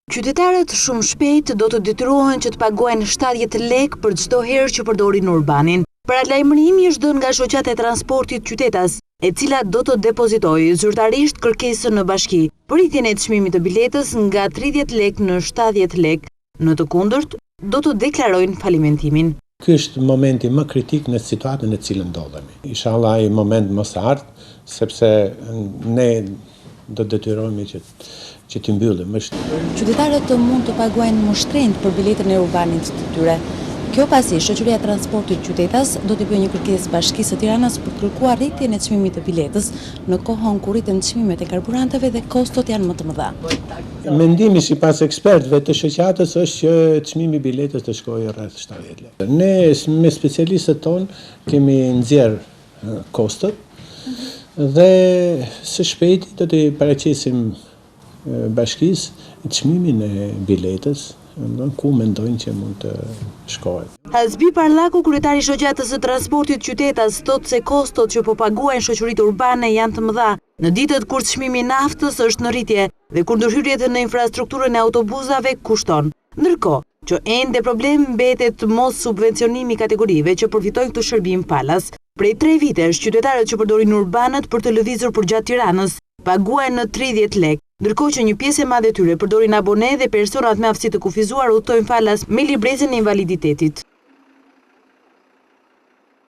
Qytetarët shumë shpejt do të detyrohen që të paguajnë 70 lekë për çdo herë që përdorin urbanin. Paralajmërimi është dhënë nga shoqata e transportit qytetas, e cila do të depozitojë zyrtarisht kërkesën në bashki për rritjen e çmimit të biletës nga 30 lekë në 70 lekë. Në të kundërt, do të deklarojnë falimentimin. Ky është momenti më kritik në situatën në cilën ndodhemi. Inshallah ai moment mos ardh, sepse ne do detyrohemi që t'i mbyllim. Qytetarët mund të paguajnë më shtrenjtë për biletën e urbanit të tyre. Kjo pasi shoqëria e transportit qytetas do të bëjë një kërkesë Bashkisë së Tiranës për të kërkuar rritjen e çmimit të biletës në kohën kur rriten çmimet e karburanteve dhe kostot janë më të mëdha. Mendimi sipas ekspertëve të shoqatës është që çmimi i biletës të shkojë rreth 70 lekë. Ne me specialistët tonë kemi nxjerr kostot dhe së shpejti do të paraqesim bashkisë çmimin e biletës ku mendojnë që mund të shkojë. Hazbi Parlaku, kryetari i shoqatës së transportit qytetas, thotë se kostot që po paguajnë shoqëritë urbane janë të mëdha në ditët kur çmimi i naftës është në rritje dhe kur ndërhyrjet në infrastrukturën e autobusave kushton. Ndërkohë që ende problem mbetet mos subvencionimi i kategorive që përfitojnë këtë shërbim falas. Prej 3 vitesh, qytetarët që përdorin urbanët për të lëvizur përgjatë Tiranës paguajnë në 30 lekë. Ndërkohë që një pjesë e madhe e tyre përdorin abone dhe personat me aftësi të kufizuar udhtojnë falas me librezën e invaliditetit.